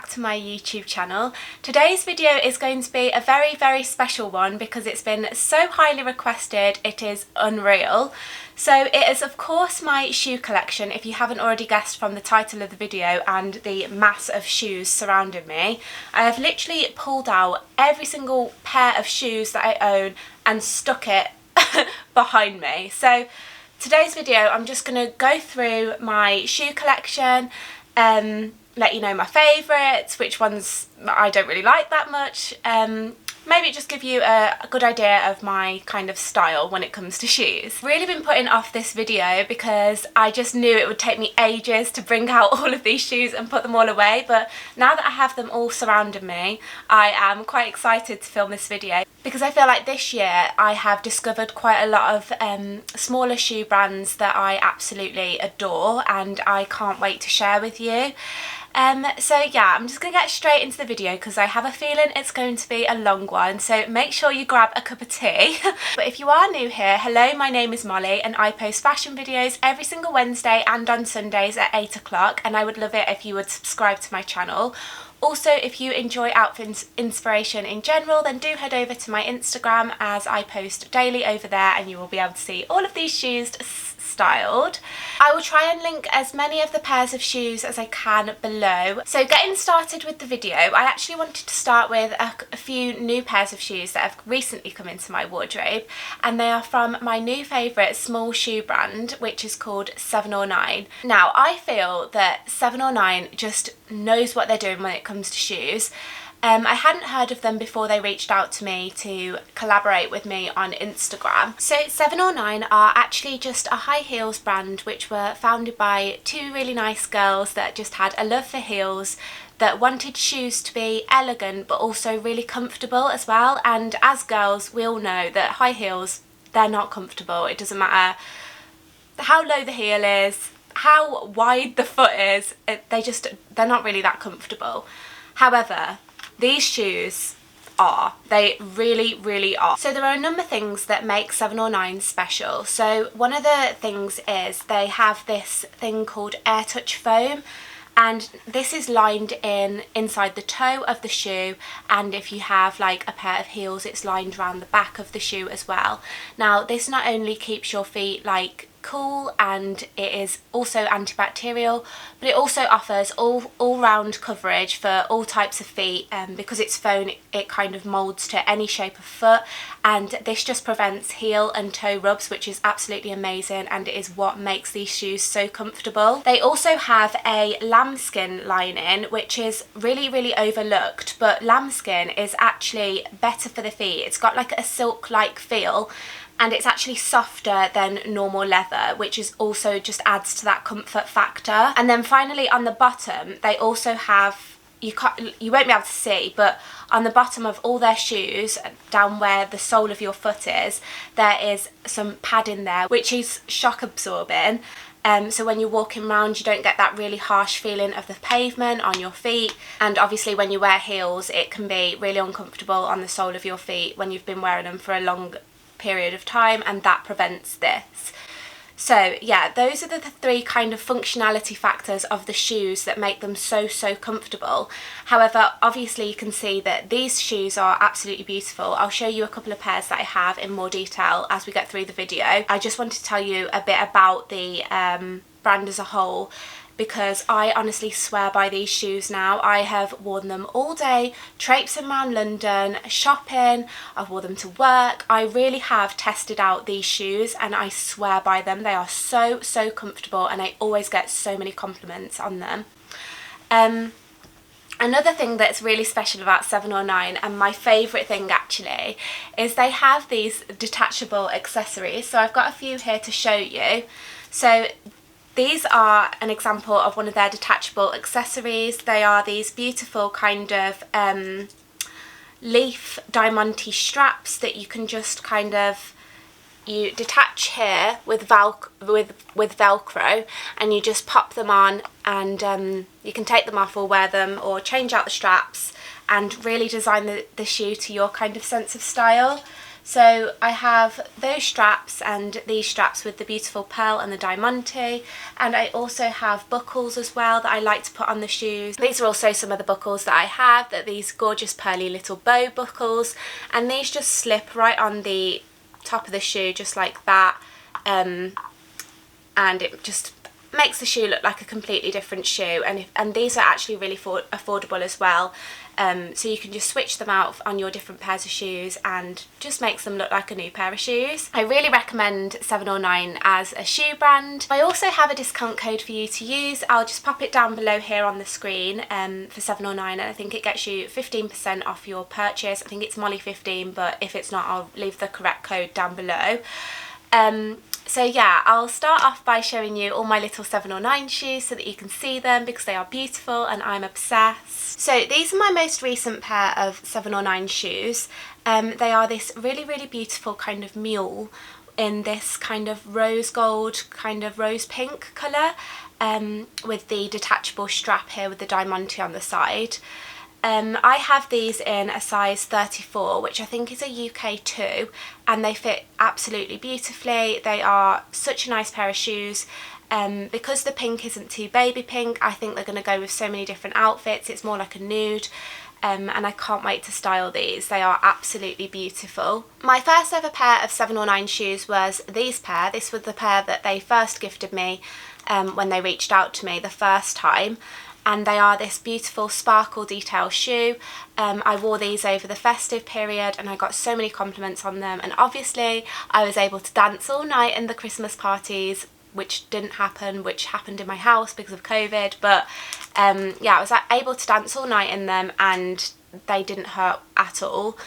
back to my YouTube channel. Today's video is going to be a very special one because it's been so highly requested, it is unreal. So it is of course my shoe collection, if you haven't already guessed from the title of the video and the mass of shoes surrounding me. I have literally pulled out every single pair of shoes that I own and stuck it behind me. So today's video I'm just going to go through my shoe collection, let you know my favourites, which ones I don't really like that much, maybe just give you a good idea of my kind of style when it comes to shoes. Really been putting off this video because I just knew it would take me ages to bring out all of these shoes and put them all away, but now that I have them all surrounding me, I am quite excited to film this video because I feel like this year I have discovered quite a lot of smaller shoe brands that I absolutely adore and I can't wait to share with you. So yeah, I'm just going to get straight into the video because I have a feeling it's going to be a long one, so make sure you grab a cup of tea. But if you are new here, hello, my name is Molly and I post fashion videos every single Wednesday and on Sundays at 8 o'clock, and I would love it if you would subscribe to my channel. Also, if you enjoy outfit inspiration in general, then do head over to my Instagram as I post daily over there and you will be able to see all of these shoes styled. I will try and link as many of the pairs of shoes as I can below. So getting started with the video, I actually wanted to start with a few new pairs of shoes that have recently come into my wardrobe, and they are from my new favourite small shoe brand, which is called 7 or 9. Now I feel that 7 or 9 just knows what they're doing when it comes to shoes. I hadn't heard of them before they reached out to me to collaborate with me on Instagram. So 7 or 9 are actually just a high heels brand which were founded by two really nice girls that just had a love for heels, that wanted shoes to be elegant but also really comfortable as well. And as girls, we all know that high heels, they're not comfortable. It doesn't matter how low the heel is, how wide the foot is, they're not really that comfortable. However, these shoes are. They really are. So there are a number of things that make 7 or 9 special. So one of the things is they have this thing called air touch foam, and this is lined inside the toe of the shoe, and if you have like a pair of heels, it's lined around the back of the shoe as well. Now this not only keeps your feet like cool and it is also antibacterial, but it also offers all-round coverage for all types of feet, because it's foam, it kind of molds to any shape of foot, and this just prevents heel and toe rubs, which is absolutely amazing, and it is what makes these shoes so comfortable. They also have a lambskin lining, which is really overlooked, but lambskin is actually better for the feet. It's got like a silk-like feel, and it's actually softer than normal leather, which is also just adds to that comfort factor. And then finally on the bottom, they also have, you won't be able to see, but on the bottom of all their shoes, down where the sole of your foot is, there is some padding there, which is shock absorbing. So when you're walking around, you don't get that really harsh feeling of the pavement on your feet. And obviously when you wear heels, it can be really uncomfortable on the sole of your feet when you've been wearing them for a long period of time, and that prevents this. So yeah, those are the three kind of functionality factors of the shoes that make them so comfortable. However, obviously you can see that these shoes are absolutely beautiful. I'll show you a couple of pairs that I have in more detail as we get through the video. I just wanted to tell you a bit about the brand as a whole, because I honestly swear by these shoes now. I have worn them all day, traipsing around London, shopping, I've worn them to work. I really have tested out these shoes and I swear by them. They are so comfortable and I always get so many compliments on them. Another thing that's really special about 7 or 9, and my favourite thing actually, is they have these detachable accessories. So I've got a few here to show you. So these are an example of one of their detachable accessories. They are these beautiful kind of leaf diamante straps that you can just kind of, you detach here with Velcro, and you just pop them on, and you can take them off or wear them or change out the straps and really design the shoe to your kind of sense of style. So I have those straps and these straps with the beautiful pearl and the diamante, and I also have buckles as well that I like to put on the shoes. These are also some of the buckles that I have, these gorgeous pearly little bow buckles, and these just slip right on the top of the shoe just like that, and it just makes the shoe look like a completely different shoe, and these are actually really affordable as well. So you can just switch them out on your different pairs of shoes and just makes them look like a new pair of shoes. I really recommend 709 as a shoe brand. I also have a discount code for you to use. I'll just pop it down below here on the screen for 709, and I think it gets you 15% off your purchase. I think it's Molly15, but if it's not, I'll leave the correct code down below. So yeah, I'll start off by showing you all my little 709 shoes so that you can see them, because they are beautiful and I'm obsessed. So these are my most recent pair of 709 shoes. They are this really, really beautiful kind of mule in this kind of rose gold, kind of rose pink colour, with the detachable strap here with the diamante on the side. I have these in a size 34, which I think is a UK 2, and they fit absolutely beautifully. They are such a nice pair of shoes. Because the pink isn't too baby pink, I think they're going to go with so many different outfits. It's more like a nude, and I can't wait to style these. They are absolutely beautiful. My first ever pair of 709 shoes was these pair. This was the pair that they first gifted me when they reached out to me the first time. And they are this beautiful sparkle detail shoe. I wore these over the festive period and I got so many compliments on them, and obviously I was able to dance all night in the Christmas parties, which didn't happen, which happened in my house because of COVID, but yeah, I was able to dance all night in them and they didn't hurt at all.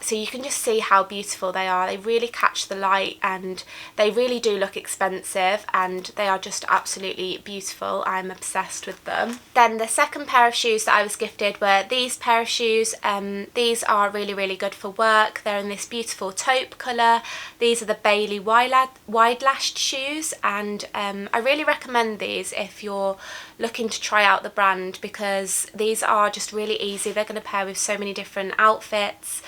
So you can just see how beautiful they are. They really catch the light and they really do look expensive, and they are just absolutely beautiful. I'm obsessed with them. Then the second pair of shoes that I was gifted were these pair of shoes. These are really, really good for work. They're in this beautiful taupe colour. These are the Bailey wide-lashed shoes, and I really recommend these if you're looking to try out the brand, because these are just really easy. They're going to pair with so many different outfits.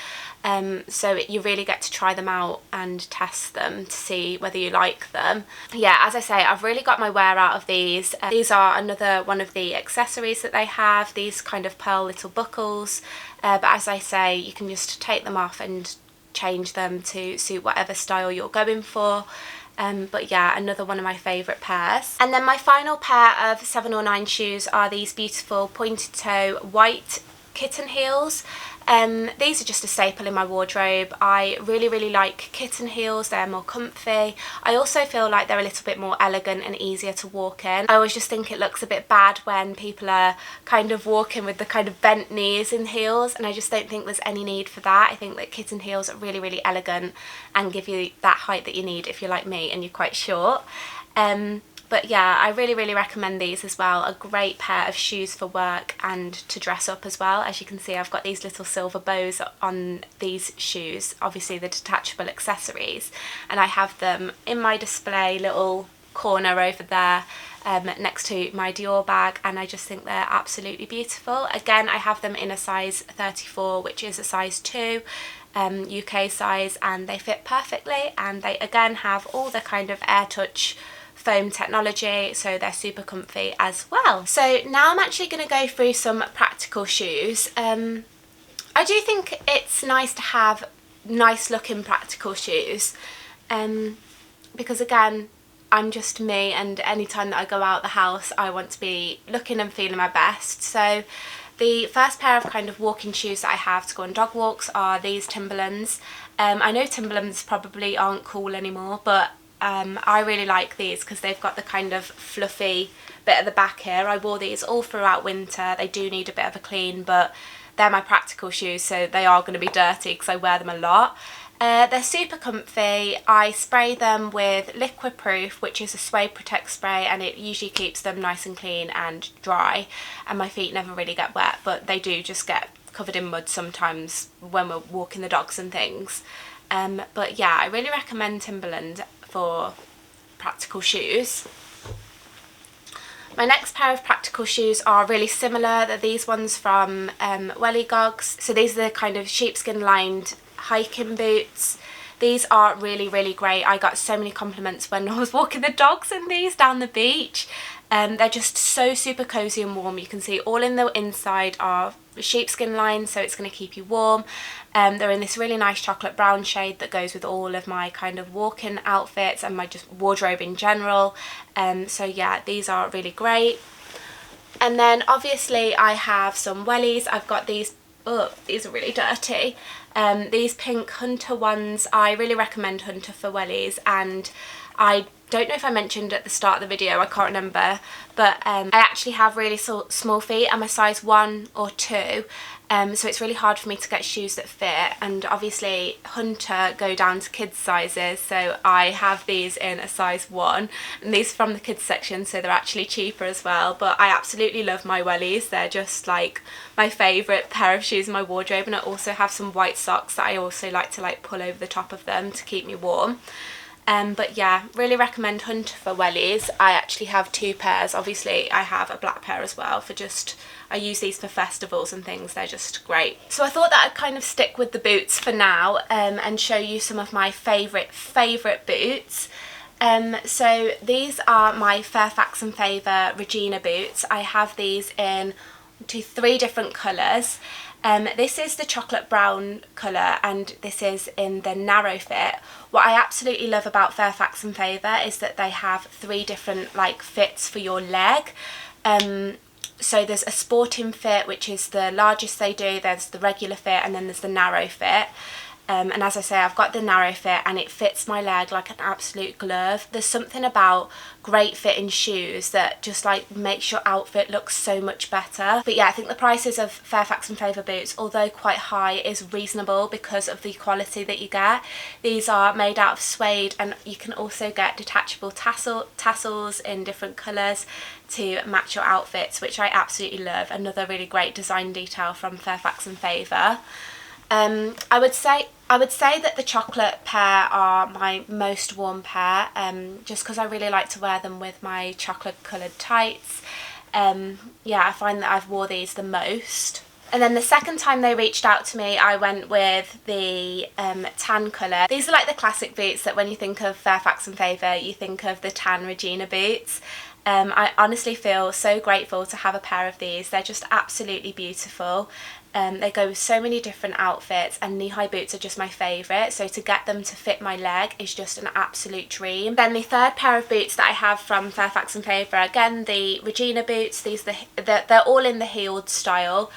So you really get to try them out and test them to see whether you like them. Yeah, as I say, I've really got my wear out of these. These are another one of the accessories that they have, these kind of pearl little buckles, but as I say, you can just take them off and change them to suit whatever style you're going for. But yeah, another one of my favourite pairs. And then my final pair of 709 shoes are these beautiful pointed toe white kitten heels. These are just a staple in my wardrobe. I really, really like kitten heels. They're more comfy. I also feel like they're a little bit more elegant and easier to walk in. I always just think it looks a bit bad when people are kind of walking with the kind of bent knees in heels, and I just don't think there's any need for that. I think that kitten heels are really, really elegant and give you that height that you need if you're like me and you're quite short. But yeah, I really, really recommend these as well. A great pair of shoes for work and to dress up as well. As you can see, I've got these little silver bows on these shoes, obviously the detachable accessories, and I have them in my display little corner over there next to my Dior bag, and I just think they're absolutely beautiful. Again, I have them in a size 34, which is a size 2. UK size, and they fit perfectly, and they again have all the kind of air touch foam technology, so they're super comfy as well. So now I'm actually going to go through some practical shoes. I do think it's nice to have nice looking practical shoes, because again, I'm just me, and anytime that I go out the house I want to be looking and feeling my best. So the first pair of kind of walking shoes that I have to go on dog walks are these Timberlands. I know Timberlands probably aren't cool anymore, but I really like these because they've got the kind of fluffy bit at the back here. I wore these all throughout winter. They do need a bit of a clean, but they're my practical shoes, so they are going to be dirty because I wear them a lot. They're super comfy. I spray them with Liquid Proof, which is a suede protect spray, and it usually keeps them nice and clean and dry, and my feet never really get wet, but they do just get covered in mud sometimes when we're walking the dogs and things. But yeah, I really recommend Timberland for practical shoes. My next pair of practical shoes are really similar. They're these ones from Wellies. So these are the kind of sheepskin lined hiking boots. These are really, really great. I got so many compliments when I was walking the dogs in these down the beach. They're just so super cozy and warm. You can see all in the inside are sheepskin lined, so it's going to keep you warm. They're in this really nice chocolate brown shade that goes with all of my kind of walking outfits and my just wardrobe in general. So yeah, these are really great. And then obviously I have some wellies. I've got these, oh, these are really dirty. These pink Hunter ones. I really recommend Hunter for wellies, and I don't know if I mentioned at the start of the video, I can't remember, but I actually have really small feet. I'm a size 1 or 2, so it's really hard for me to get shoes that fit, and obviously Hunter go down to kids sizes, so I have these in a size 1, and these are from the kids section, so they're actually cheaper as well. But I absolutely love my wellies. They're just like my favourite pair of shoes in my wardrobe, and I also have some white socks that I also like to like pull over the top of them to keep me warm. But yeah, really recommend Hunter for wellies. I actually have 2 pairs. Obviously I have a black pair as well for just, I use these for festivals and things. They're just great. So I thought that I'd kind of stick with the boots for now, and show you some of my favourite boots. So these are my Fairfax and Favour Regina boots. I have these in 3 different colours. This is the chocolate brown colour, and this is in the narrow fit. What I absolutely love about Fairfax and Favour is that they have 3 different like fits for your leg. So there's a sporting fit, which is the largest they do, there's the regular fit, and then there's the narrow fit. And as I say, I've got the narrow fit and it fits my leg like an absolute glove. There's something about great fitting shoes that just like makes your outfit look so much better. But yeah, I think the prices of Fairfax and Favour boots, although quite high, is reasonable because of the quality that you get. These are made out of suede, and you can also get detachable tassels in different colours to match your outfits, which I absolutely love. Another really great design detail from Fairfax and Favour. I would say that the chocolate pair are my most worn pair, just because I really like to wear them with my chocolate coloured tights. Yeah, I find that I've wore these the most. And then the second time they reached out to me, I went with the tan colour. These are like the classic boots that when you think of Fairfax and Favour, you think of the tan Regina boots. I honestly feel so grateful to have a pair of these. They're just absolutely beautiful. They go with so many different outfits, and knee-high boots are just my favourite, so to get them to fit my leg is just an absolute dream. Then the third pair of boots that I have from Fairfax and Favour, again the Regina boots. They're all in the heeled style.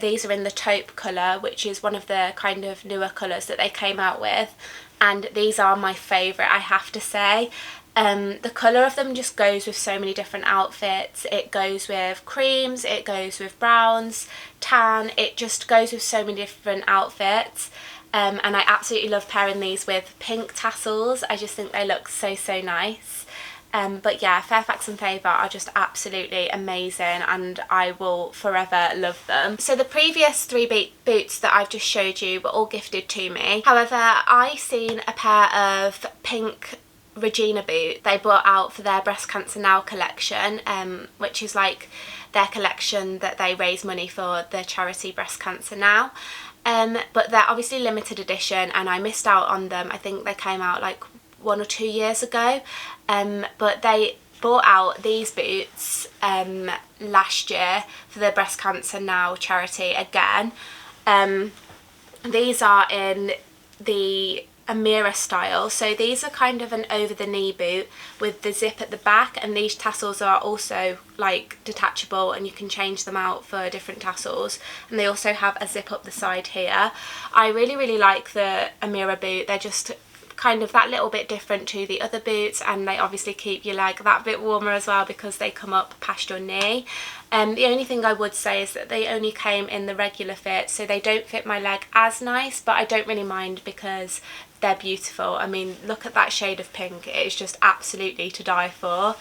These are in the taupe colour, which is one of the kind of newer colours that they came out with, and these are my favourite, I have to say. The colour of them just goes with so many different outfits. It goes with creams, it goes with browns, tan, it just goes with so many different outfits. And I absolutely love pairing these with pink tassels. I just think they look so nice. But yeah, Fairfax and Favour are just absolutely amazing, and I will forever love them. So the previous 3 boots that I've just showed you were all gifted to me. However, I seen a pair of pink Regina boot they brought out for their Breast Cancer Now collection, which is like their collection that they raise money for the charity Breast Cancer Now. But they're obviously limited edition, and I missed out on them. I think they came out like 1 or 2 years ago, but they brought out these boots last year for the Breast Cancer Now charity again. These are in the Amira style, so these are kind of an over the knee boot with the zip at the back, and these tassels are also like detachable and you can change them out for different tassels, and they also have a zip up the side here. I really like the Amira boot. They're just kind of that little bit different to the other boots, and they obviously keep your leg that bit warmer as well because they come up past your knee. The only thing I would say is that they only came in the regular fit, so they don't fit my leg as nice, but I don't really mind because they're beautiful. I mean, look at that shade of pink, it is just absolutely to die for.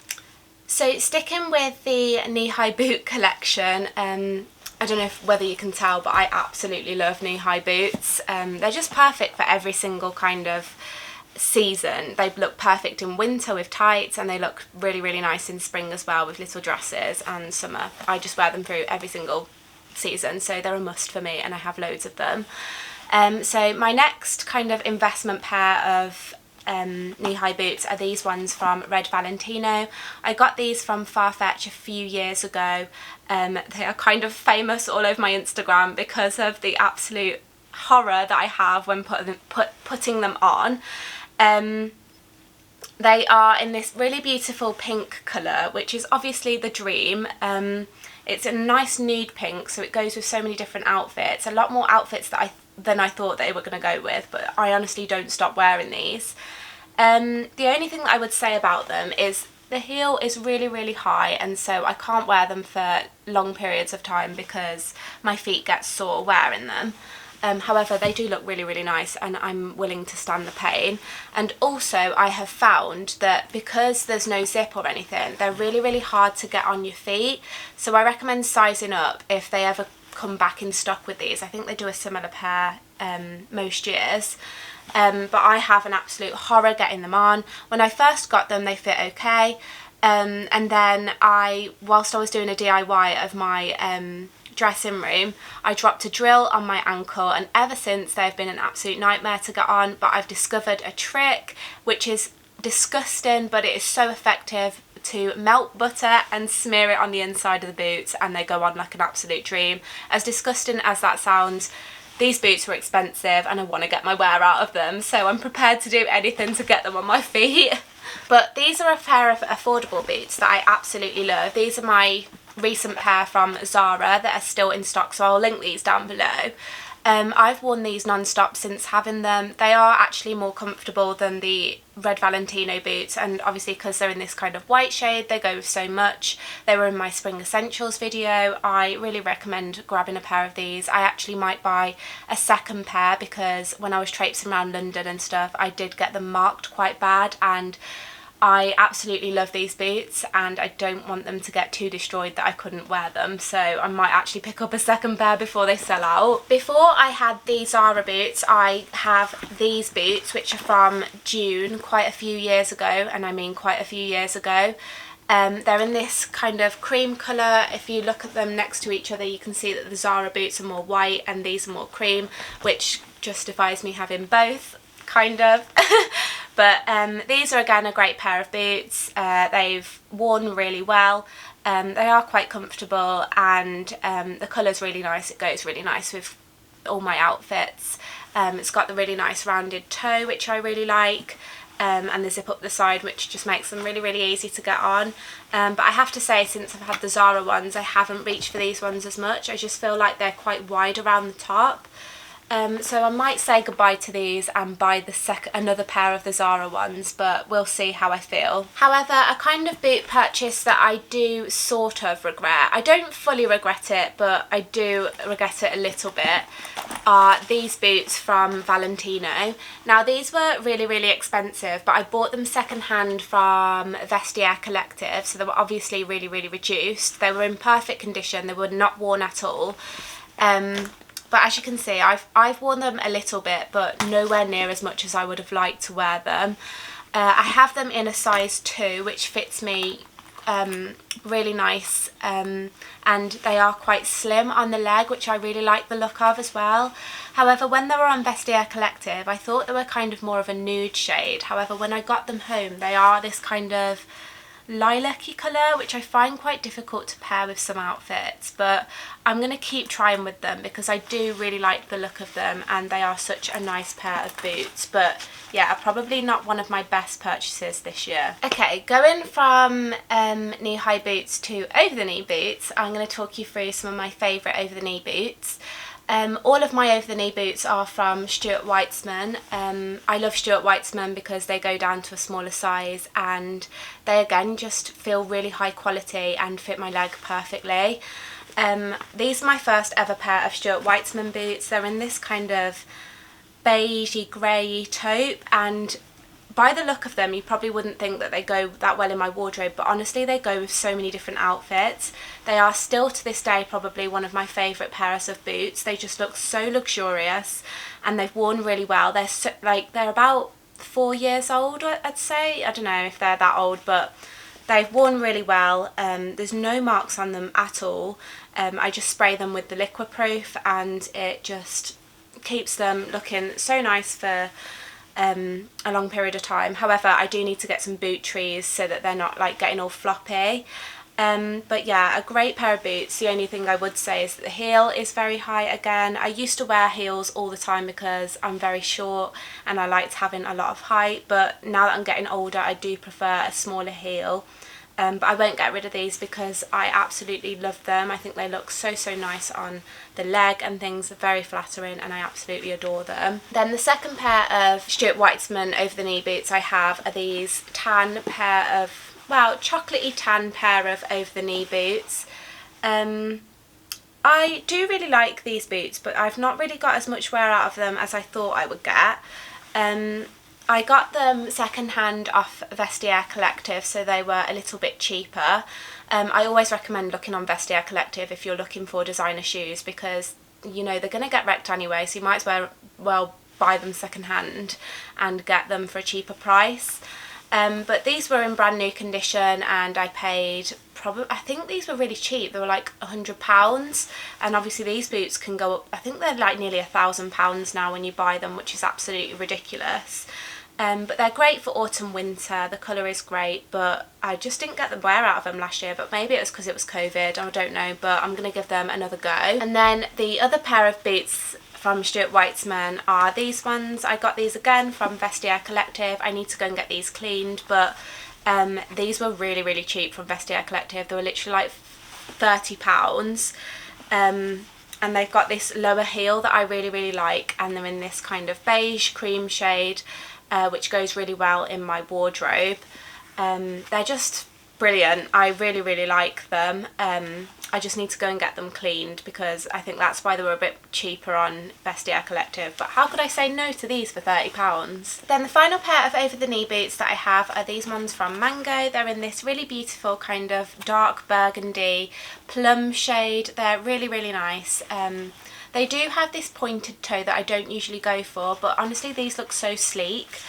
So sticking with the knee-high boot collection, I don't know whether you can tell, but I absolutely love knee-high boots. They're just perfect for every single kind of season. They look perfect in winter with tights, and they look really nice in spring as well with little dresses, and summer. I just wear them through every single season, so they're a must for me, and I have loads of them. So my next kind of investment pair of knee-high boots are these ones from Valentino. I got these from Farfetch a few years ago. They are kind of famous all over my Instagram because of the absolute horror that I have when putting them on. They are in this really beautiful pink colour, which is obviously the dream. It's a nice nude pink, so it goes with so many different outfits. A lot more outfits than I thought they were going to go with, but I honestly don't stop wearing these. The only thing that I would say about them is the heel is really, really high, and so I can't wear them for long periods of time because my feet get sore wearing them. However, they do look really, really nice, and I'm willing to stand the pain. And also, I have found that because there's no zip or anything, they're really, really hard to get on your feet. So I recommend sizing up if they ever come back in stock with these. I think they do a similar pair most years. But I have an absolute horror getting them on. When I first got them, they fit okay. And then whilst I was doing a DIY of my dressing room, I dropped a drill on my ankle, and ever since they've been an absolute nightmare to get on. But I've discovered a trick which is disgusting, but it is so effective, to melt butter and smear it on the inside of the boots, and they go on like an absolute dream. As disgusting as that sounds, these boots were expensive and I want to get my wear out of them, so I'm prepared to do anything to get them on my feet. But these are a pair of affordable boots that I absolutely love. These are my recent pair from Zara that are still in stock, so I'll link these down below. I've worn these non-stop since having them. They are actually more comfortable than the Valentino boots, and obviously because they're in this kind of white shade, they go with so much. They were in my spring essentials video. I really recommend grabbing a pair of these. I actually might buy a second pair because when I was traipsing around London and stuff, I did get them marked quite bad, and I absolutely love these boots, and I don't want them to get too destroyed that I couldn't wear them, so I might actually pick up a second pair before they sell out. Before I had these Zara boots, I have these boots which are from June, quite a few years ago, and I mean quite a few years ago. They're in this kind of cream colour. If you look at them next to each other, you can see that the Zara boots are more white and these are more cream, which justifies me having both, kind of. But these are again a great pair of boots. They've worn really well. They are quite comfortable, and the colour's really nice. It goes really nice with all my outfits. It's got the really nice rounded toe, which I really like, and the zip up the side, which just makes them really, really easy to get on. But I have to say, since I've had the Zara ones, I haven't reached for these ones as much. I just feel like they're quite wide around the top. So I might say goodbye to these and buy another pair of the Zara ones, but we'll see how I feel. However, a kind of boot purchase that I do sort of regret, I don't fully regret it, but I do regret it a little bit, are these boots from Valentino. Now these were really, really expensive, but I bought them secondhand from Viveja Collective, so they were obviously really, really reduced. They were in perfect condition, they were not worn at all. But as you can see, I've worn them a little bit, but nowhere near as much as I would have liked to wear them. I have them in a size 2, which fits me really nice, and they are quite slim on the leg, which I really like the look of as well. However, when they were on Viveja Collective, I thought they were kind of more of a nude shade. However, when I got them home, they are this kind of lilac-y colour, which I find quite difficult to pair with some outfits, but I'm going to keep trying with them because I do really like the look of them, and they are such a nice pair of boots. But yeah, probably not one of my best purchases this year. Okay, going from knee-high boots to over-the-knee boots, I'm going to talk you through some of my favourite over-the-knee boots. All of my over-the-knee boots are from Stuart Weitzman. I love Stuart Weitzman because they go down to a smaller size, and they again just feel really high quality and fit my leg perfectly. These are my first ever pair of Stuart Weitzman boots. They're in this kind of beigey grey taupe, and by the look of them you probably wouldn't think that they go that well in my wardrobe, but honestly they go with so many different outfits. They are still to this day probably one of my favourite pairs of boots. They just look so luxurious, and they've worn really well. They're about 4 years old, I'd say. I don't know if they're that old, but they've worn really well. There's no marks on them at all. I just spray them with the liquid proof and it just keeps them looking so nice for a long period of time. However, I do need to get some boot trees so that they're not like getting all floppy. But yeah, a great pair of boots. The only thing I would say is that the heel is very high again. I used to wear heels all the time because I'm very short and I liked having a lot of height, but now that I'm getting older I do prefer a smaller heel. But I won't get rid of these because I absolutely love them. I think they look so nice on the leg and things. Are very flattering and I absolutely adore them. Then the second pair of Stuart Weitzman over the knee boots I have are these tan pair of, well, chocolatey tan pair of over the knee boots. I do really like these boots, but I've not really got as much wear out of them as I thought I would get. I got them second hand off Vestiaire Collective, so they were a little bit cheaper. I always recommend looking on Vestiaire Collective if you're looking for designer shoes, because you know they're going to get wrecked anyway, so you might as well buy them second hand and get them for a cheaper price. But these were in brand new condition and I paid I think these were really cheap. They were like £100, and obviously these boots can go up, I think they're like nearly £1,000 now when you buy them, which is absolutely ridiculous. But they're great for autumn winter. The colour is great, but I just didn't get the wear out of them last year, but maybe it was because it was COVID, I don't know, but I'm going to give them another go. And then the other pair of boots from Stuart Weitzman are these ones. I got these again from Vestiaire Collective. I need to go and get these cleaned, but these were really cheap from Vestiaire Collective. They were literally like £30. And they've got this lower heel that I really like, and they're in this kind of beige cream shade, which goes really well in my wardrobe. They're just brilliant. I really like them. I just need to go and get them cleaned because I think that's why they were a bit cheaper on Vestiaire Collective. But how could I say no to these for £30? Then the final pair of over the knee boots that I have are these ones from Mango. They're in this really beautiful kind of dark burgundy plum shade. They're really nice. They do have this pointed toe that I don't usually go for, but honestly these look so sleek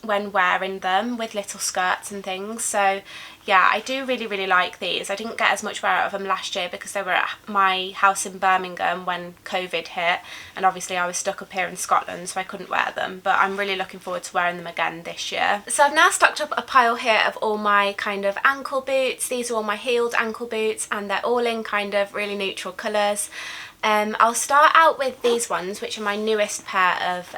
when wearing them with little skirts and things. So yeah, I do really like these. I didn't get as much wear out of them last year because they were at my house in Birmingham when COVID hit, and obviously I was stuck up here in Scotland, so I couldn't wear them, but I'm really looking forward to wearing them again this year. So I've now stocked up a pile here of all my kind of ankle boots. These are all my heeled ankle boots and they're all in kind of really neutral colours. I'll start out with these ones, which are my newest pair of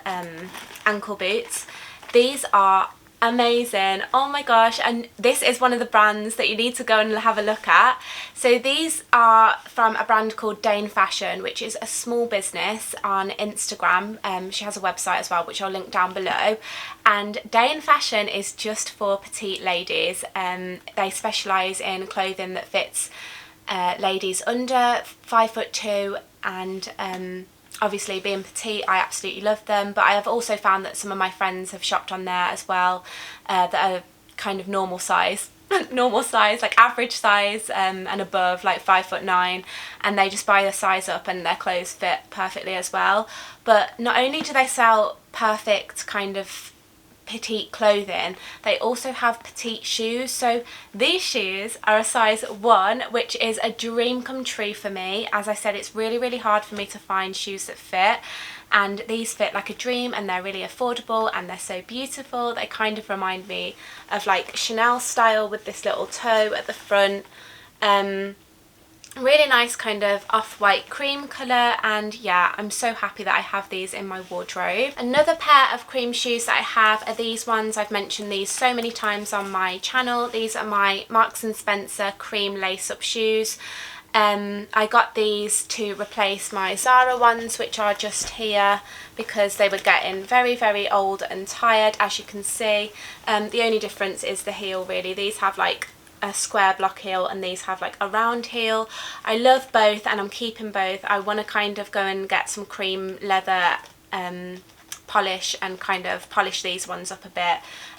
ankle boots. These are amazing, oh my gosh, and this is one of the brands that you need to go and have a look at. So these are from a brand called Dane Fashion, which is a small business on Instagram. She has a website as well, which I'll link down below, and Dane Fashion is just for petite ladies. They specialise in clothing that fits ladies under 5'2", and obviously being petite I absolutely love them, but I have also found that some of my friends have shopped on there as well that are kind of normal size like average size and above, like 5'9", and they just buy the size up and their clothes fit perfectly as well. But not only do they sell perfect kind of petite clothing, they also have petite shoes. So these shoes are a size 1, which is a dream come true for me. As I said, it's really hard for me to find shoes that fit, and these fit like a dream, and they're really affordable and they're so beautiful. They kind of remind me of like Chanel style with this little toe at the front. Really nice kind of off-white cream colour, and yeah, I'm so happy that I have these in my wardrobe. Another pair of cream shoes that I have are these ones. I've mentioned these so many times on my channel. These are my Marks and Spencer cream lace-up shoes. I got these to replace my Zara ones, which are just here because they were getting very old and tired, as you can see. The only difference is the heel really. These have like a square block heel and these have like a round heel. I love both and I'm keeping both. I want to kind of go and get some cream leather polish and kind of polish these ones up a bit,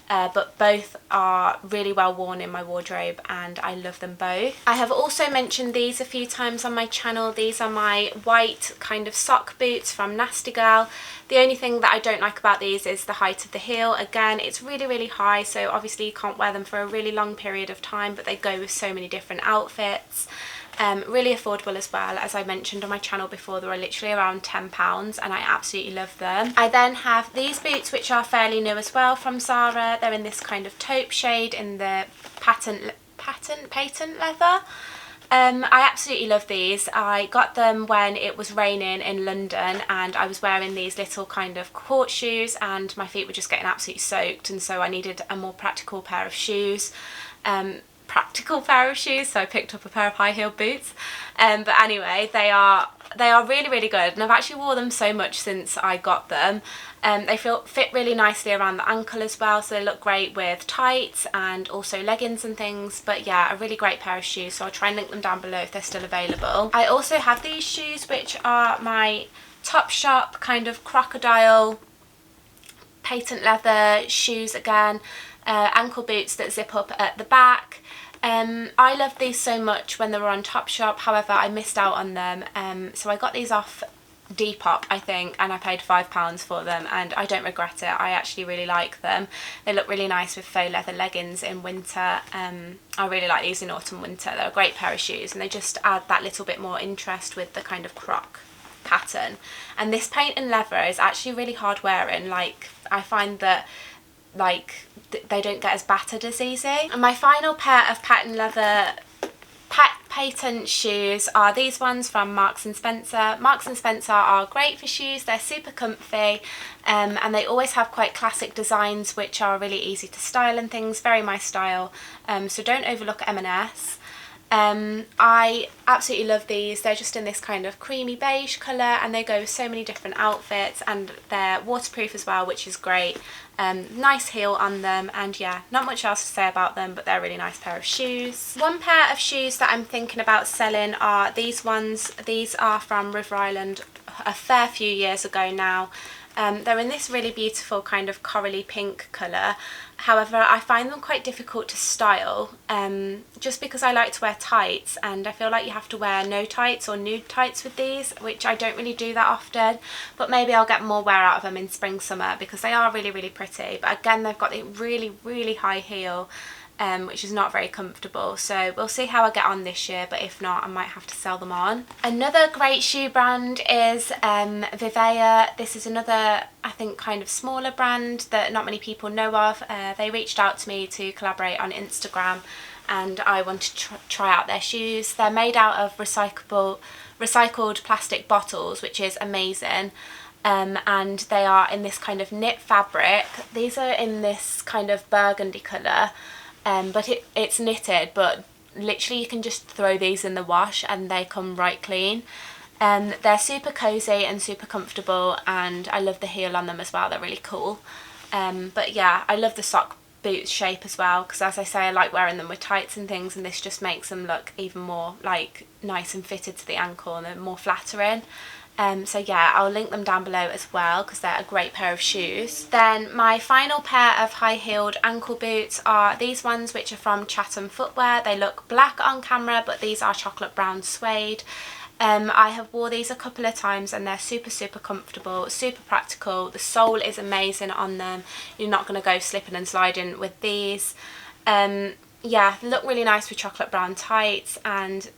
but both are really well worn in my wardrobe and I love them both. I have also mentioned these a few times on my channel. These are my white kind of sock boots from Nasty Girl. The only thing that I don't like about these is the height of the heel. Again, it's really high, so obviously you can't wear them for a really long period of time, but they go with so many different outfits. Really affordable as well. As I mentioned on my channel before, they were literally around £10 and I absolutely love them. I then have these boots, which are fairly new as well, from Zara. They're in this kind of taupe shade in the patent leather. I absolutely love these. I got them when it was raining in London and I was wearing these little kind of court shoes and my feet were just getting absolutely soaked, and so I needed a more practical pair of shoes. So I picked up a pair of high-heeled boots. But anyway, they are really good, and I've actually wore them so much since I got them. They fit really nicely around the ankle as well, so they look great with tights and also leggings and things. But yeah, a really great pair of shoes, so I'll try and link them down below if they're still available. I also have these shoes, which are my Topshop kind of crocodile patent leather shoes again. Ankle boots that zip up at the back. I loved these so much when they were on Topshop, however I missed out on them, so I got these off Depop, I think, and I paid £5 for them, and I don't regret it. I actually really like them. They look really nice with faux leather leggings in winter. I really like these in autumn winter. They're a great pair of shoes and they just add that little bit more interest with the kind of croc pattern. And this paint and leather is actually really hard wearing. Like, I find that they don't get as battered as easy. And my final pair of patent leather patent shoes are these ones from Marks and Spencer. Marks and Spencer are great for shoes. They're super comfy, and they always have quite classic designs which are really easy to style and things, very my style. So don't overlook M&S. I absolutely love these. They're just in this kind of creamy beige colour and they go with so many different outfits, and they're waterproof as well, which is great. Nice heel on them, and yeah, not much else to say about them, but they're a really nice pair of shoes. One pair of shoes that I'm thinking about selling are these ones. These are from River Island a fair few years ago now. They're in this really beautiful kind of corally pink colour. However, I find them quite difficult to style, just because I like to wear tights, and I feel like you have to wear no tights or nude tights with these, which I don't really do that often, but maybe I'll get more wear out of them in spring summer because they are really pretty. But again, they've got a really high heel, which is not very comfortable, so we'll see how I get on this year, but if not I might have to sell them on. Another great shoe brand is Viveja. This is another, I think, kind of smaller brand that not many people know of. They reached out to me to collaborate on Instagram and I wanted to try out their shoes. They're made out of recycled plastic bottles, which is amazing. And they are in this kind of knit fabric. These are in this kind of burgundy colour. But it's knitted, but literally you can just throw these in the wash and they come right clean. They're super cozy and super comfortable, and I love the heel on them as well. They're really cool. But yeah, I love the sock boot shape as well, because as I say, I like wearing them with tights and things, and this just makes them look even more like nice and fitted to the ankle and they're more flattering. So yeah, I'll link them down below as well because they're a great pair of shoes. Then my final pair of high-heeled ankle boots are these ones, which are from Chatham Footwear. They look black on camera, but these are chocolate brown suede. I have wore these a couple of times and they're super comfortable, super practical. The sole is amazing on them. You're not going to go slipping and sliding with these. Yeah, they look really nice with chocolate brown tights, and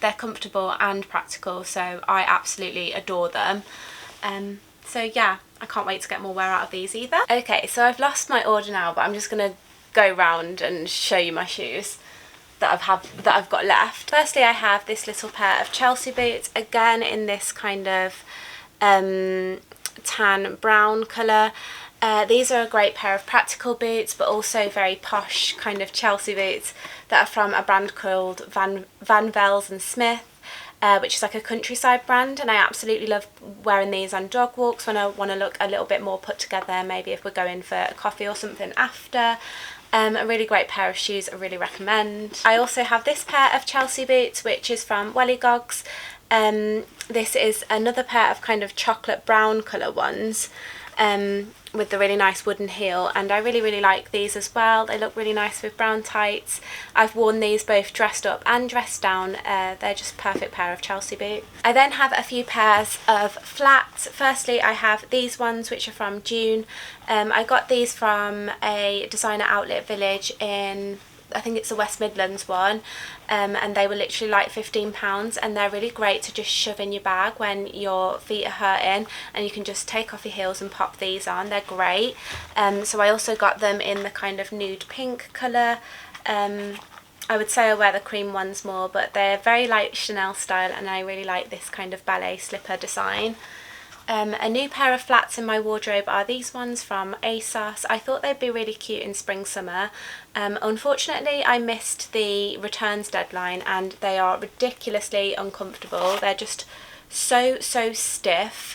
they're comfortable and practical, so I absolutely adore them. So yeah, I can't wait to get more wear out of these either. Okay, so I've lost my order now, but I'm just going to go round and show you my shoes that I've got left. Firstly, I have this little pair of Chelsea boots, again in this kind of tan brown colour. These are a great pair of practical boots, but also very posh kind of Chelsea boots that are from a brand called Van Vels and Smith, which is like a countryside brand, and I absolutely love wearing these on dog walks when I want to look a little bit more put together, maybe if we're going for a coffee or something after. A really great pair of shoes I really recommend. I also have this pair of Chelsea boots, which is from Wellies. This is another pair of kind of chocolate brown colour ones, with the really nice wooden heel, and I really like these as well. They look really nice with brown tights. I've worn these both dressed up and dressed down. They're just a perfect pair of Chelsea boots. I then have a few pairs of flats. Firstly, I have these ones, which are from June. I got these from a designer outlet village in I think it's the West Midlands one, and they were literally like £15, and they're really great to just shove in your bag when your feet are hurting, and you can just take off your heels and pop these on. They're great. So I also got them in the kind of nude pink colour. I would say I wear the cream ones more, but they're very like Chanel style, and I really like this kind of ballet slipper design. A new pair of flats in my wardrobe are these ones from ASOS. I thought they'd be really cute in spring summer. Unfortunately I missed the returns deadline, and they are ridiculously uncomfortable. They're just so stiff.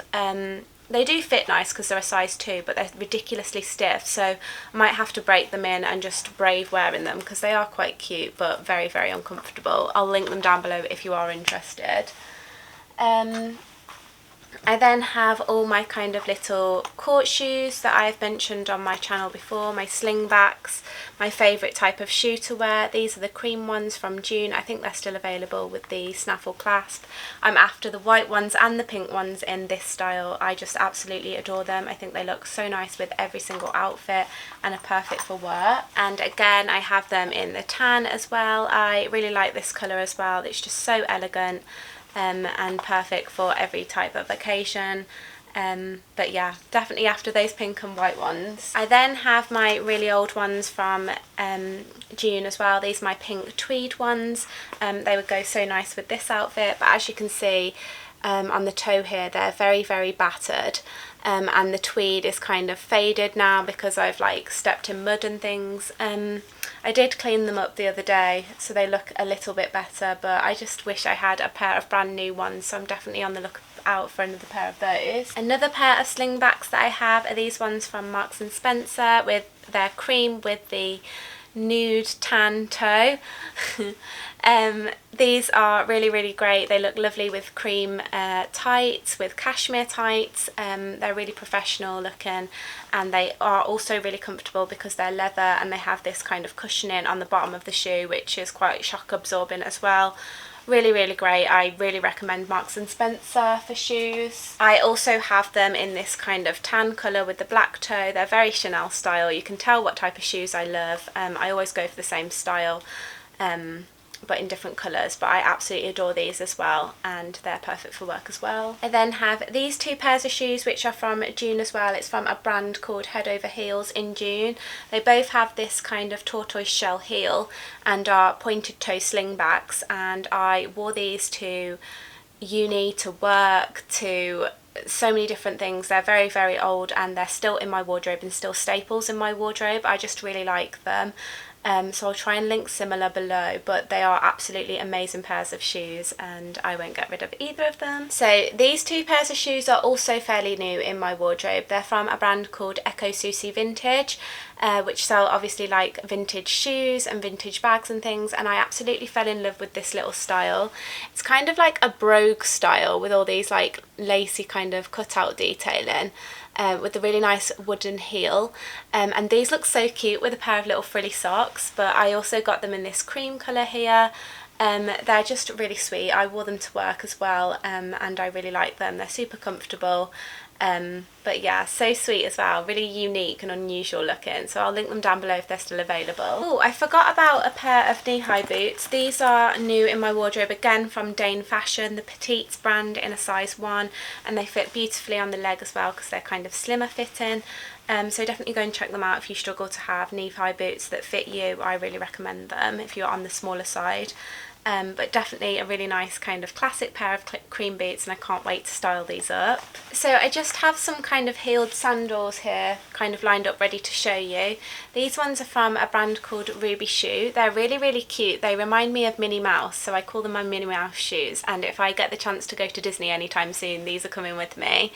They do fit nice because they're a size 2, but they're ridiculously stiff, so I might have to break them in and just brave wearing them because they are quite cute but very uncomfortable. I'll link them down below if you are interested. I then have all my kind of little court shoes that I've mentioned on my channel before, my Slingbacks, my favourite type of shoe to wear. These are the cream ones from June. I think they're still available with the snaffle clasp. I'm after the white ones and the pink ones in this style. I just absolutely adore them. I think they look so nice with every single outfit and are perfect for work. And again, I have them in the tan as well. I really like this colour as well. It's just so elegant. And perfect for every type of occasion. But yeah, definitely after those pink and white ones. I then have my really old ones from June as well. These are my pink tweed ones. They would go so nice with this outfit, but as you can see on the toe here, they're very battered. And the tweed is kind of faded now because I've like stepped in mud and things. I did clean them up the other day, so they look a little bit better, but I just wish I had a pair of brand new ones, so I'm definitely on the lookout for another pair of those. Another pair of Slingbacks that I have are these ones from Marks and Spencer, with their cream with the nude tan toe. These are really great. They look lovely with cream tights, with cashmere tights. They're really professional looking, and they are also really comfortable because they're leather and they have this kind of cushioning on the bottom of the shoe, which is quite shock absorbing as well. Really great. I really recommend Marks and Spencer for shoes. I also have them in this kind of tan colour with the black toe. They're very Chanel style. You can tell what type of shoes I love. I always go for the same style, but in different colours, but I absolutely adore these as well, and they're perfect for work as well. I then have these two pairs of shoes which are from June as well. It's from a brand called Head Over Heels in June. They both have this kind of tortoise shell heel and are pointed toe Slingbacks, and I wore these to uni, to work, to so many different things. They're very old, and they're still in my wardrobe and still staples in my wardrobe. I just really like them. So I'll try and link similar below, but they are absolutely amazing pairs of shoes and I won't get rid of either of them. So these two pairs of shoes are also fairly new in my wardrobe. They're from a brand called xoxo Vintage, which sell obviously like vintage shoes and vintage bags and things, and I absolutely fell in love with this little style. It's kind of like a brogue style with all these like lacy kind of cutout detailing. With a really nice wooden heel, and these look so cute with a pair of little frilly socks, but I also got them in this cream colour here. They're just really sweet. I wore them to work as well, and I really like them. They're super comfortable, but yeah, so sweet as well, really unique and unusual looking, so I'll link them down below if they're still available. Oh, I forgot about a pair of knee-high boots. These are new in my wardrobe, again from Dane Fashion, the Petite brand, in a size 1, and they fit beautifully on the leg as well because they're kind of slimmer fitting. So definitely go and check them out if you struggle to have knee-high boots that fit you. I really recommend them if you're on the smaller side. But definitely a really nice kind of classic pair of cream boots, and I can't wait to style these up. So I just have some kind of heeled sandals here kind of lined up ready to show you. These ones are from a brand called Ruby Shoe. They're really cute. They remind me of Minnie Mouse, so I call them my Minnie Mouse shoes, and if I get the chance to go to Disney anytime soon, these are coming with me.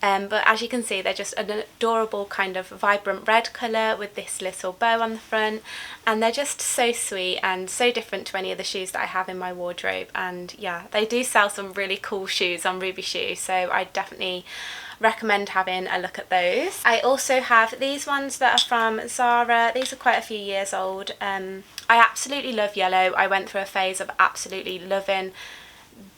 But as you can see, they're just an adorable kind of vibrant red colour with this little bow on the front, and they're just so sweet and so different to any of the shoes that I have in my wardrobe. And yeah, they do sell some really cool shoes on Ruby Shoe, so I definitely recommend having a look at those. I also have these ones that are from Zara. These are quite a few years old. I absolutely love yellow. I went through a phase of absolutely loving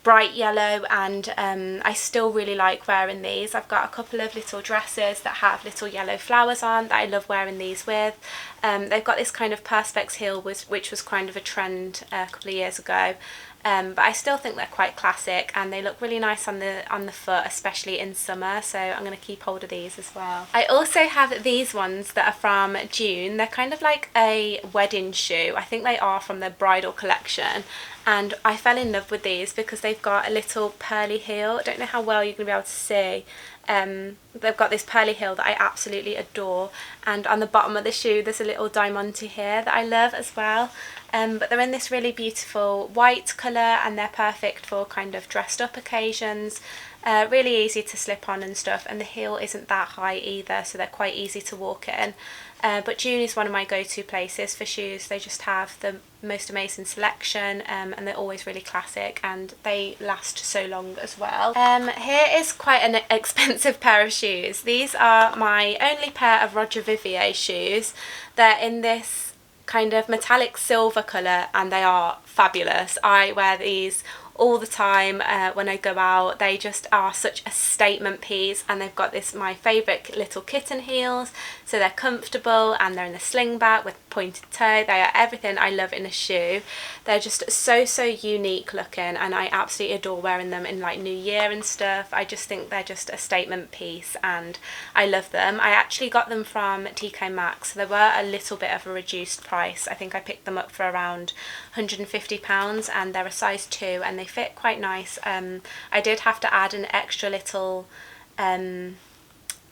bright yellow, and I still really like wearing these. I've got a couple of little dresses that have little yellow flowers on that I love wearing these with. They've got this kind of perspex heel which was kind of a trend a couple of years ago. But I still think they're quite classic, and they look really nice on the foot, especially in summer, so I'm going to keep hold of these as well. I also have these ones that are from June. They're kind of like a wedding shoe. I think they are from the bridal collection, and I fell in love with these because they've got a little pearly heel. I don't know how well you're going to be able to see. They've got this pearly heel that I absolutely adore, and on the bottom of the shoe there's a little diamante here that I love as well. But they're in this really beautiful white colour, and they're perfect for kind of dressed up occasions. Really easy to slip on and stuff, and the heel isn't that high either, so they're quite easy to walk in. But June is one of my go-to places for shoes. They just have the most amazing selection, and they're always really classic, and they last so long as well. Here is quite an expensive pair of shoes. These are my only pair of Roger Vivier shoes. They're in this kind of metallic silver colour, and they are fabulous. I wear these all the time when I go out. They just are such a statement piece, and they've got my favourite little kitten heels, so they're comfortable, and they're in the slingback with pointed toe. They are everything I love in a shoe. They're just so unique looking, and I absolutely adore wearing them in like New Year and stuff. I just think they're just a statement piece, and I love them. I actually got them from TK Maxx, so they were a little bit of a reduced price. I think I picked them up for around £150, and they're a size 2, and they fit quite nice. I did have to add an extra little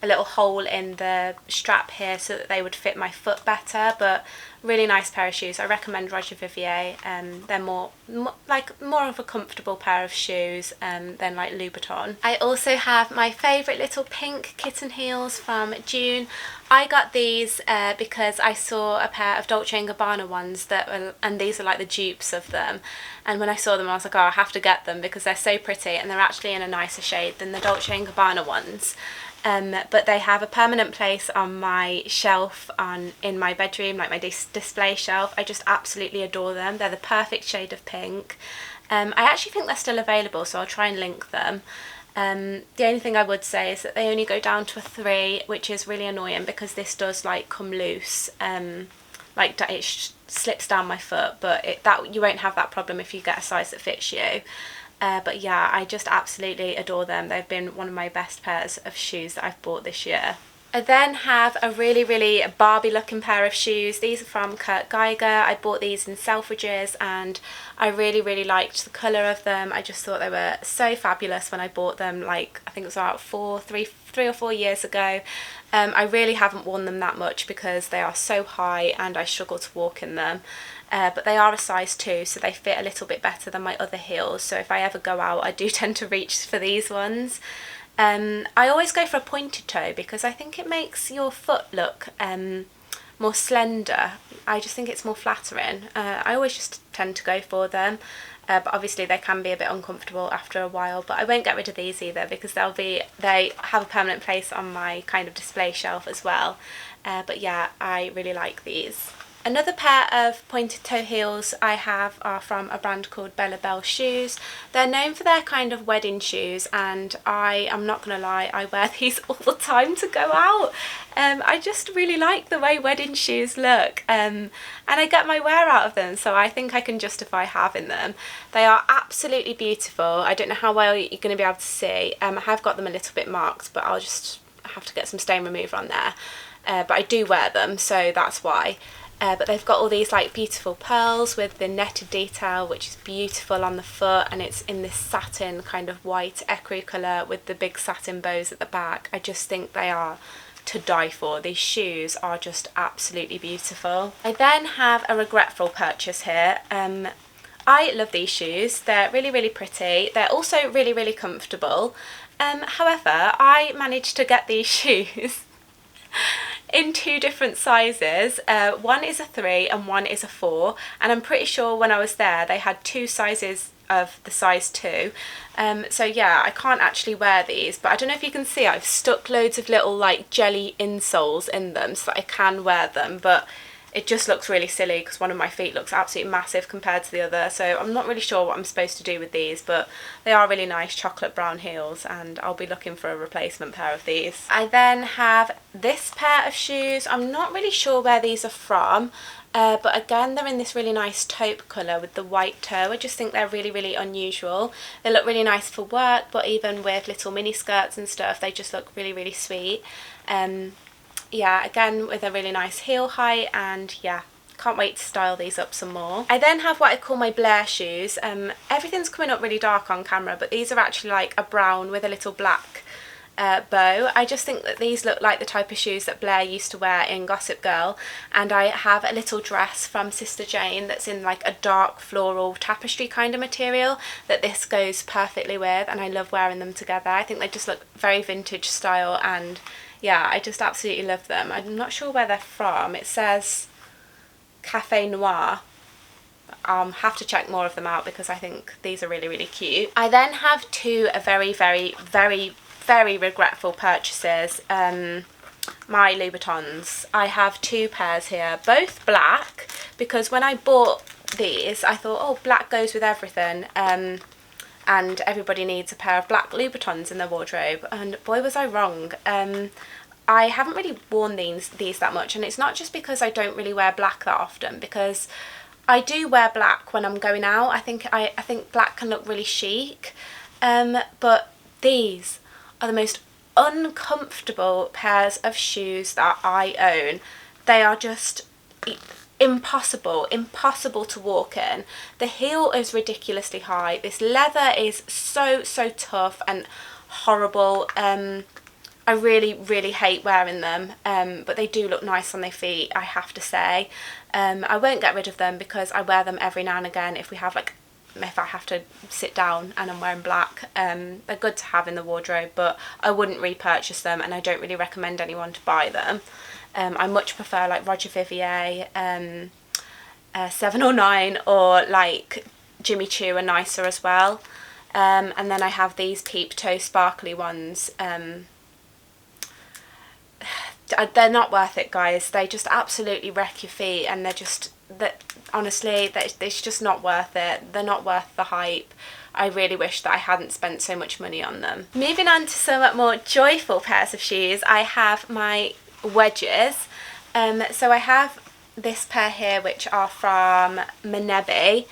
a little hole in the strap here so that they would fit my foot better, but really nice pair of shoes. I recommend Roger Vivier. They're more of a comfortable pair of shoes than like Louboutin. I also have my favourite little pink kitten heels from June. I got these because I saw a pair of Dolce & Gabbana ones and these are like the dupes of them, and when I saw them I was like, oh, I have to get them because they're so pretty, and they're actually in a nicer shade than the Dolce & Gabbana ones. But they have a permanent place on my shelf in my bedroom, like my display shelf. I just absolutely adore them. They're the perfect shade of pink. I actually think they're still available, so I'll try and link them. The only thing I would say is that they only go down to a 3, which is really annoying because this does like come loose, like it slips down my foot, but you won't have that problem if you get a size that fits you. But yeah, I just absolutely adore them. They've been one of my best pairs of shoes that I've bought this year. I then have a really Barbie looking pair of shoes. These are from Geiger. I bought these in Selfridges, and I really liked the colour of them. I just thought they were so fabulous when I bought them, like I think it was about 3 or 4 years ago. I really haven't worn them that much because they are so high and I struggle to walk in them. But they are a size 2, so they fit a little bit better than my other heels, so if I ever go out I do tend to reach for these ones. I always go for a pointed toe because I think it makes your foot look more slender. I just think it's more flattering. I always just tend to go for them, but obviously they can be a bit uncomfortable after a while, but I won't get rid of these either because they have a permanent place on my kind of display shelf as well. But yeah, I really like these. Another pair of pointed toe heels I have are from a brand called Bella Bell Shoes. They're known for their kind of wedding shoes, and I am not going to lie, I wear these all the time to go out. I just really like the way wedding shoes look, and I get my wear out of them, so I think I can justify having them. They are absolutely beautiful. I don't know how well you're going to be able to see. I have got them a little bit marked, but I'll just have to get some stain remover on there. But I do wear them, so that's why. But they've got all these like beautiful pearls with the netted detail, which is beautiful on the foot, and it's in this satin kind of white ecru colour with the big satin bows at the back. I just think they are to die for. These shoes are just absolutely beautiful. I then have a regretful purchase here. I love these shoes. They're really pretty. They're also really comfortable. However, I managed to get these shoes in 2 different sizes. One is a 3 and one is a 4, and I'm pretty sure when I was there they had 2 sizes of the size 2. So yeah, I can't actually wear these, but I don't know if you can see, I've stuck loads of little like jelly insoles in them so that I can wear them, but it just looks really silly because one of my feet looks absolutely massive compared to the other, so I'm not really sure what I'm supposed to do with these, but they are really nice chocolate brown heels and I'll be looking for a replacement pair of these. I then have this pair of shoes. I'm not really sure where these are from, but again they're in this really nice taupe colour with the white toe. I just think they're really, really unusual. They look really nice for work, but even with little mini skirts and stuff they just look really, really sweet. Yeah, again with a really nice heel height, and yeah, can't wait to style these up some more. I then have what I call my Blair shoes. Everything's coming up really dark on camera, but these are actually like a brown with a little black bow. I just think that these look like the type of shoes that Blair used to wear in Gossip Girl, and I have a little dress from Sister Jane that's in like a dark floral tapestry kind of material that this goes perfectly with, and I love wearing them together. I think they just look very vintage style, and yeah, I just absolutely love them. I'm not sure where they're from. It says Cafe Noir. I'll have to check more of them out because I think these are really, really cute. I then have two very, very, very, very regretful purchases. My Louboutins. I have two pairs here, both black, because when I bought these I thought, oh, black goes with everything. And everybody needs a pair of black Louboutins in their wardrobe, and boy was I wrong. I haven't really worn these that much, and it's not just because I don't really wear black that often, because I do wear black when I'm going out. I think black can look really chic, but these are the most uncomfortable pairs of shoes that I own. They are just impossible to walk in. The heel is ridiculously high. This leather is so tough and horrible. I really, really hate wearing them, but they do look nice on their feet, I have to say. I won't get rid of them because I wear them every now and again if I have to sit down and I'm wearing black. They're good to have in the wardrobe, but I wouldn't repurchase them, and I don't really recommend anyone to buy them. I much prefer like Roger Vivier, 7 or 9, or like Jimmy Choo are nicer as well. And then I have these peep toe sparkly ones. They're not worth it, guys. They just absolutely wreck your feet, and honestly, it's just not worth it. They're not worth the hype. I really wish that I hadn't spent so much money on them. Moving on to some more joyful pairs of shoes, I have my Wedges. So I have this pair here, which are from Minnie.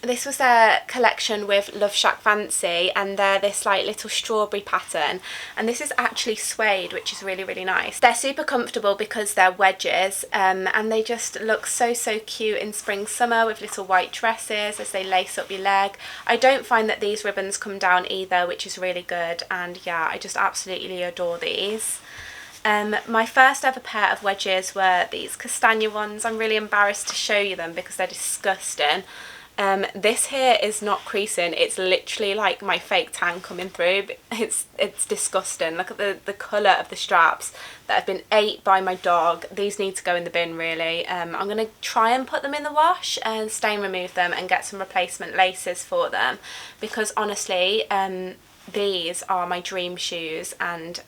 This was their collection with Love Shack Fancy, and they're this like little strawberry pattern, and this is actually suede, which is really, really nice. They're super comfortable because they're wedges, and they just look so cute in spring summer with little white dresses as they lace up your leg. I don't find that these ribbons come down either, which is really good, and yeah, I just absolutely adore these. My first ever pair of wedges were these castagna ones. I'm really embarrassed to show you them because they're disgusting. This here is not creasing, it's literally like my fake tan coming through. It's disgusting. Look at the colour of the straps that have been ate by my dog. These need to go in the bin, really. I'm going to try and put them in the wash and stain remove them and get some replacement laces for them, because honestly, these are my dream shoes, and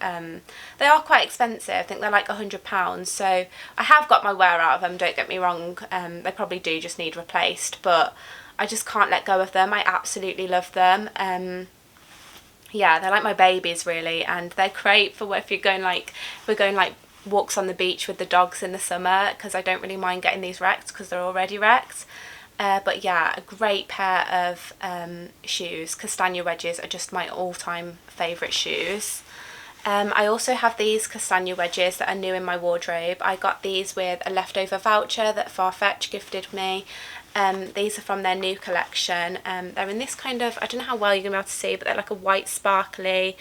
they are quite expensive. I think they're like £100, so I have got my wear out of them, don't get me wrong. They probably do just need replaced, but I just can't let go of them. I absolutely love them. Yeah, they're like my babies, really, and they're great for if you're going like, we're going like walks on the beach with the dogs in the summer, because I don't really mind getting these wrecked because they're already wrecked. But yeah, a great pair of shoes. Castagna wedges are just my all-time favourite shoes. I also have these castagna wedges that are new in my wardrobe. I got these with a leftover voucher that Farfetch gifted me. These are from their new collection. They're in this kind of, I don't know how well you're going to be able to see, but they're like a white sparkly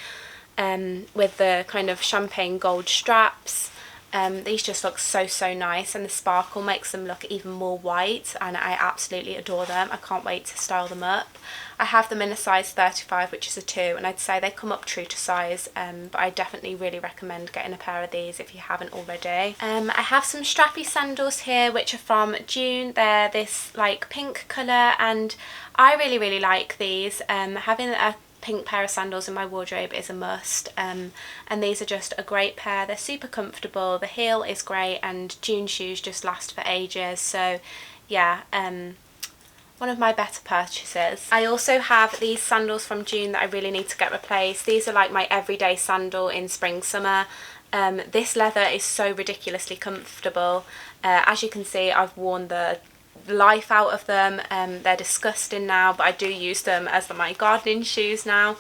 with the kind of champagne gold straps. These just look so nice, and the sparkle makes them look even more white, and I absolutely adore them. I can't wait to style them up. I have them in a size 35, which is a 2, and I'd say they come up true to size, but I definitely really recommend getting a pair of these if you haven't already. I have some Strappy Sandals here, which are from June. They're this like pink colour, and I really like these. Having a pink pair of sandals in my wardrobe is a must, and these are just a great pair. They're super comfortable, the heel is great, and June shoes just last for ages. So yeah, one of my better purchases. I also have these sandals from June that I really need to get replaced. These are like my everyday sandal in spring summer. This leather is so ridiculously comfortable. As you can see, I've worn the life out of them. They're disgusting now, but I do use them as my gardening shoes now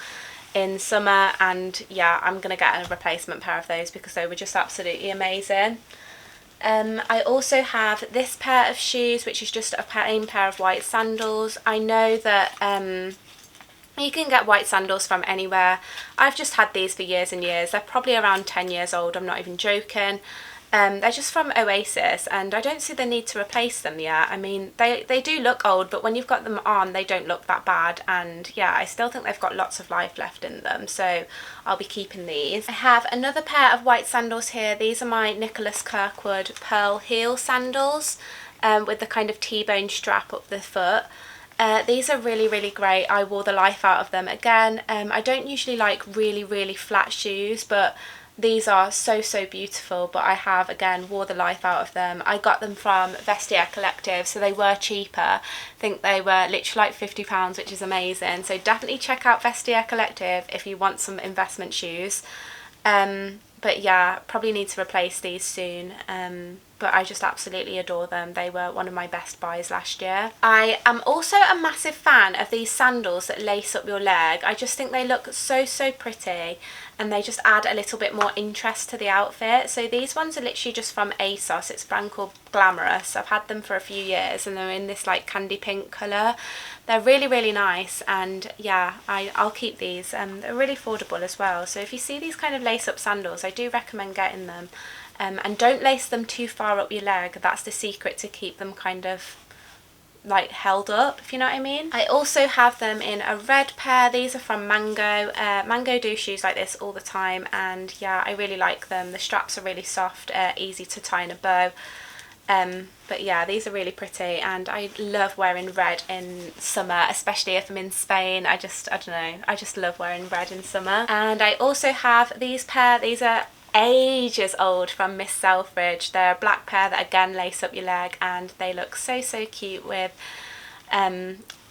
in summer, and yeah, I'm gonna get a replacement pair of those because they were just absolutely amazing. I also have this pair of shoes, which is just a plain pair of white sandals. I know that you can get white sandals from anywhere. I've just had these for years and years. They're probably around 10 years old, I'm not even joking. They're just from Oasis, and I don't see the need to replace them yet. I mean, they do look old, but when you've got them on, they don't look that bad. And yeah, I still think they've got lots of life left in them, so I'll be keeping these. I have another pair of white sandals here. These are my Nicholas Kirkwood pearl heel sandals, with the kind of T-bone strap up the foot. These are really, really great. I wore the life out of them again. I don't usually like really flat shoes, but these are so beautiful. But I have, again, wore the life out of them. I got them from Vestiaire Collective, so they were cheaper. I think they were literally like £50, which is amazing. So definitely check out Vestiaire Collective if you want some investment shoes. But yeah, probably need to replace these soon. But I just absolutely adore them. They were one of my best buys last year. I am also a massive fan of these sandals that lace up your leg. I just think they look so pretty, and they just add a little bit more interest to the outfit. So these ones are literally just from ASOS. It's a brand called Glamorous. I've had them for a few years, and they're in this like candy pink colour. They're really nice, and yeah, I'll keep these. They're really affordable as well. So if you see these kind of lace up sandals, I do recommend getting them. And don't lace them too far up your leg. That's the secret to keep them kind of like held up, if you know what I mean. I also have them in a red pair. These are from Mango. Mango do shoes like this all the time, and yeah, I really like them. The straps are really soft, easy to tie in a bow. But yeah, these are really pretty, and I love wearing red in summer, especially if I'm in Spain. I don't know, I just love wearing red in summer. And I also have these pair. These are ages old, from Miss Selfridge. They're a black pair that again lace up your leg, and they look so cute with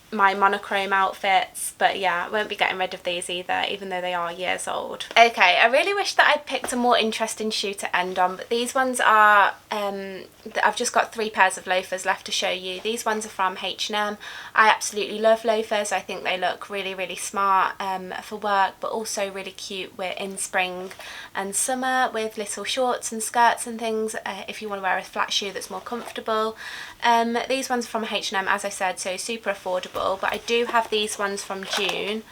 my monochrome outfits. But yeah, I won't be getting rid of these either, even though they are years old. Okay, I really wish that I'd picked a more interesting shoe to end on, but these ones are I've just got 3 pairs of loafers left to show you. These ones are from H&M. I absolutely love loafers. I think they look really smart for work, but also really cute. We're in spring and summer with little shorts and skirts and things, if you want to wear a flat shoe that's more comfortable. These ones are from H&M, as I said, so super affordable. But I do have these ones from June.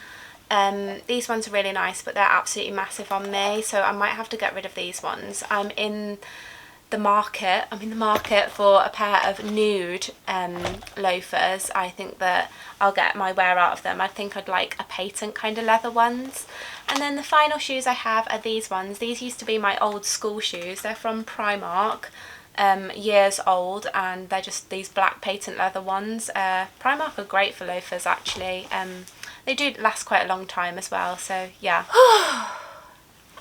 These ones are really nice, but they're absolutely massive on me, so I might have to get rid of these ones. I'm in the market for a pair of nude loafers. I think that I'll get my wear out of them. I think I'd like a patent kind of leather ones. And then the final shoes I have are these ones. These used to be my old school shoes. They're from Primark, years old, and they're just these black patent leather ones. Primark are great for loafers, actually. They do last quite a long time as well, so yeah.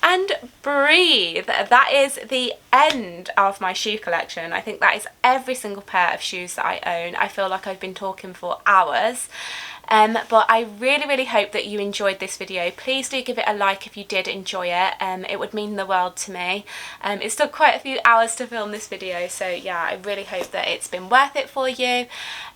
And breathe. That is the end of my shoe collection. I think that is every single pair of shoes that I own. I feel like I've been talking for hours. But I really hope that you enjoyed this video. Please do give it a like if you did enjoy it. It would mean the world to me. It took quite a few hours to film this video, so yeah, I really hope that it's been worth it for you.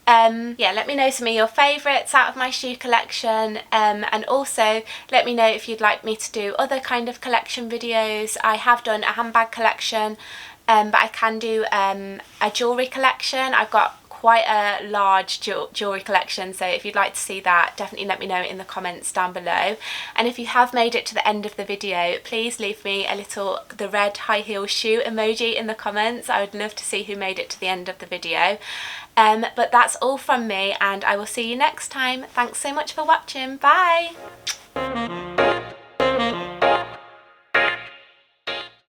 Yeah, let me know some of your favourites out of my shoe collection, and also let me know if you'd like me to do other kind of collection videos. I have done a handbag collection, but I can do a jewellery collection. I've got quite a large jewellery collection, so if you'd like to see that, definitely let me know in the comments down below. And if you have made it to the end of the video, please leave me the red high heel shoe emoji in the comments. I would love to see who made it to the end of the video. But that's all from me, and I will see you next time. Thanks so much for watching. Bye!